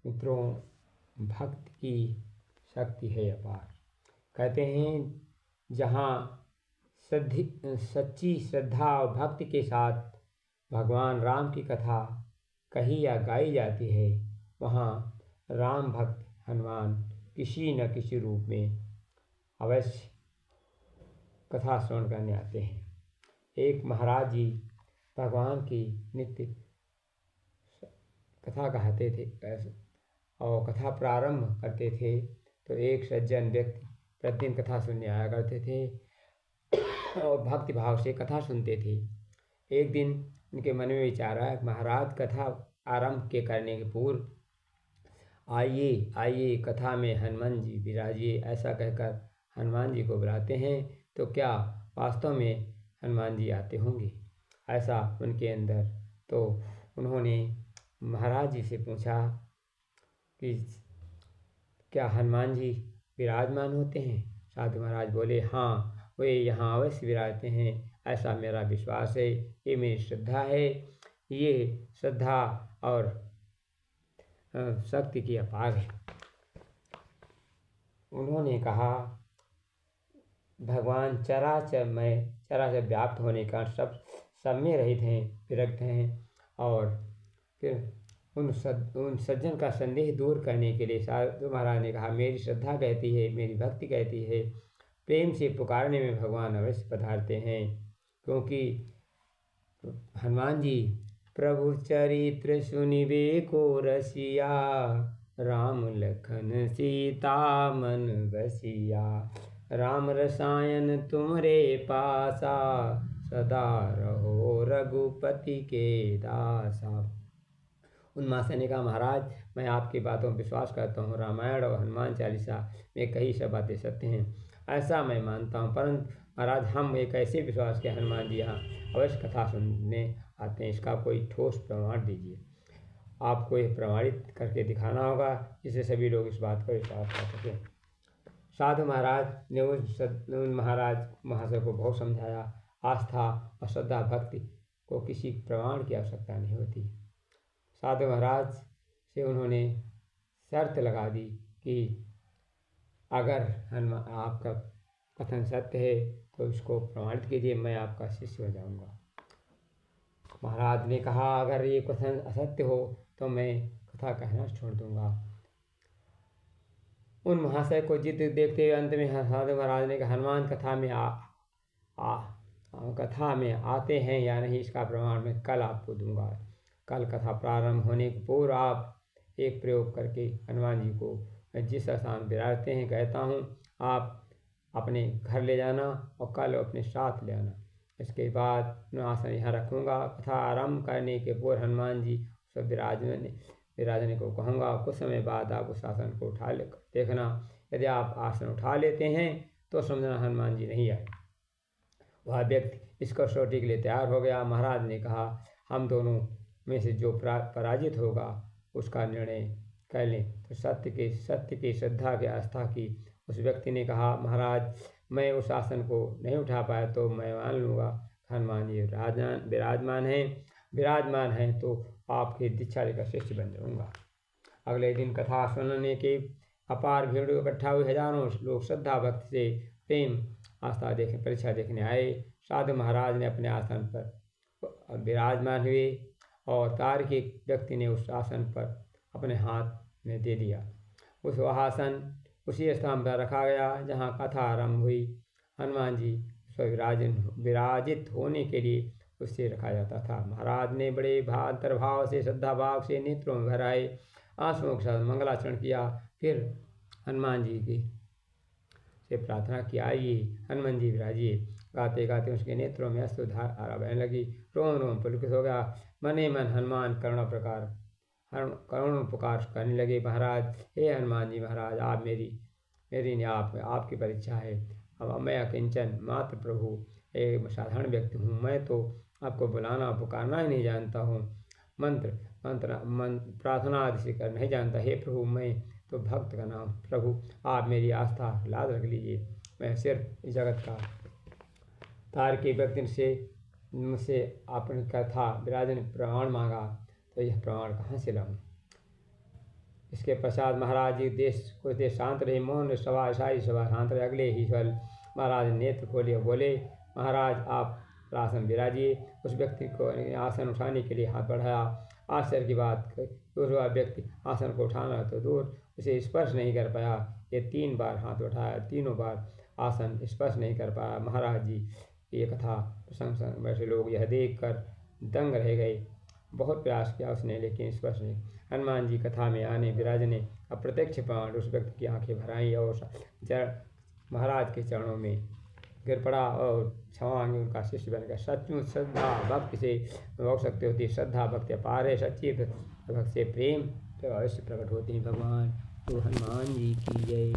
मित्रों, भक्त की शक्ति है अपार। कहते हैं जहाँ सच्ची श्रद्धा और भक्ति के साथ भगवान राम की कथा कही या गाई जाती है, वहाँ राम भक्त हनुमान किसी न किसी रूप में अवश्य कथा श्रवण करने आते हैं। एक महाराज जी भगवान की नित्य कथा कहते थे और कथा प्रारंभ करते थे, तो एक सज्जन व्यक्ति प्रतिदिन कथा सुनने आया करते थे और भक्ति भाव से कथा सुनते थे। एक दिन उनके मन में विचार आया, महाराज कथा आरंभ के करने के पूर्व आइए आइए कथा में हनुमान जी विराजिए, ऐसा कहकर हनुमान जी को बुलाते हैं तो क्या वास्तव में हनुमान जी आते होंगे, ऐसा उनके अंदर। तो उन्होंने महाराज जी से पूछा कि क्या हनुमान जी विराजमान होते हैं? साधु महाराज बोले, हाँ वे यहाँ अवश्य विराजते हैं, ऐसा मेरा विश्वास है, ये मेरी श्रद्धा है। ये श्रद्धा और शक्ति की अपार है। उन्होंने कहा भगवान चराचर व्याप्त होने का सब में रहित हैं, विरक्त हैं। और फिर उन सज्जन का संदेह दूर करने के लिए साधु महाराज ने कहा, मेरी श्रद्धा कहती है, मेरी भक्ति कहती है, प्रेम से पुकारने में भगवान अवश्य पधारते हैं। क्योंकि हनुमान जी प्रभु चरित्र सुनिबे को रसिया, राम लखन सीता मन बसिया, राम रसायन तुमरे पासा, सदा रहो रघुपति के दासा। उन महाशय ने कहा, महाराज मैं आपकी बातों पर विश्वास करता हूँ, रामायण और हनुमान चालीसा में कई सब बातें सत्य हैं, ऐसा मैं मानता हूँ। परंतु महाराज हम एक ऐसे विश्वास के हनुमान जी यहाँ अवश्य कथा सुनने आते हैं, इसका कोई ठोस प्रमाण दीजिए। आपको ये प्रमाणित करके दिखाना होगा जिससे सभी लोग इस बात पर विश्वास कर सकें। साधु महाराज ने उन महाशय को बहुत समझाया, आस्था और श्रद्धा भक्ति को किसी प्रमाण की आवश्यकता नहीं होती। साधु महाराज से उन्होंने शर्त लगा दी कि अगर आपका कथन सत्य है तो इसको प्रमाणित कीजिए, मैं आपका शिष्य हो जाऊंगा। महाराज ने कहा अगर ये कथन असत्य हो तो मैं कथा कहना छोड़ दूंगा। उन महाशय को जिद देखते हुए अंत में साधु महाराज ने कहा, हनुमान कथा में आते हैं या नहीं इसका प्रमाण मैं कल आपको दूंगा। कल कथा प्रारंभ होने के पूर्व आप एक प्रयोग करके हनुमान जी को जिस स्थान विराजते हैं कहता हूँ आप अपने घर ले जाना और कल अपने साथ ले आना। इसके बाद मैं आसन यहाँ रखूँगा। कथा आरंभ करने के पूर्व हनुमान जी सब विराजने को कहूँगा। कुछ समय बाद आप उस आसन को उठा देखना, यदि आप आसन उठा लेते हैं तो समझना हनुमान जी नहीं आए। वह व्यक्ति इस कसौटी के लिए तैयार हो गया। महाराज ने कहा हम दोनों में से जो पराजित होगा उसका निर्णय कर लें। तो सत्य की श्रद्धा की आस्था की उस व्यक्ति ने कहा, महाराज मैं उस आसन को नहीं उठा पाया तो मैं मान लूँगा हनुमान जी विराजमान हैं तो आपके दीक्षा लेकर शिष्य बन जाऊँगा। अगले दिन कथा सुनने के अपार भीड़ इकट्ठा हुई। हजारों लोग श्रद्धा भक्ति से प्रेम आस्था परीक्षा देखने आए। साधु महाराज ने अपने आसन पर विराजमान हुए और तार्किक व्यक्ति ने उस आसन पर अपने हाथ में दे दिया। वह आसन उसी स्थान पर रखा गया जहाँ कथा आरंभ हुई। हनुमान जी विराजित होने के लिए उससे रखा जाता था। महाराज ने बड़े अंतर्भाव से श्रद्धा भाव से नेत्रों में भर आए आंसुओं के साथ मंगलाचरण किया। फिर हनुमान जी की से प्रार्थना की, आइए हनुमान जी विराजिए। गाते गाते उसके नेत्रों में अश्रुधारा बहने लगी, रोम रोम पुलकित हो गया। मने मन हनुमान करुण पुकार करने लगे, महाराज हे हनुमान जी महाराज आप मेरी आपकी परीक्षा है। अब मैं अकिंचन मात्र प्रभु एक साधारण व्यक्ति हूँ, मैं तो आपको बुलाना पुकारना ही नहीं जानता हूँ, प्रार्थना आदि से कर नहीं जानता। हे प्रभु मैं तो भक्त का नाम, प्रभु आप मेरी आस्था लाद रख लीजिए। मैं सिर्फ इस जगत का तार्किक व्यक्ति से मुझसे अपनी कथा विराजन प्रमाण मांगा तो यह प्रमाण कहाँ से लाऊं। इसके पश्चात महाराज जी कुछ देर शांत रहे। मौन सभा सारी सभा शांत रहे। अगले ही पल महाराज ने नेत्र खोले और बोले, महाराज आप आसन विराजिए। उस व्यक्ति को आसन उठाने के लिए हाथ बढ़ाया। आश्चर्य की बात वह व्यक्ति आसन को उठाना तो दूर उसे स्पर्श नहीं कर पाया। ये 3 बार हाथ उठाया, तीनों बार आसन स्पर्श नहीं कर पाया। महाराज जी की ये कथा प्रशंसा वैसे लोग यह देख कर दंग रह गए। बहुत प्रयास किया उसने लेकिन स्पर्श नहीं। हनुमान जी कथा में आने विराजने अप्रत्यक्ष प्राण उस व्यक्ति की आंखें भर आईं और महाराज के चरणों में गिर पड़ा और क्षमा मांगी। उनका शिष्य बनकर सचमुच श्रद्धा भक्ति से भोग सकते होती है। श्रद्धा भक्ति अपार है। सच्ची भक्ति से प्रेम तो अवश्य प्रकट होते हैं। भगवान तो हनुमान जी की जय।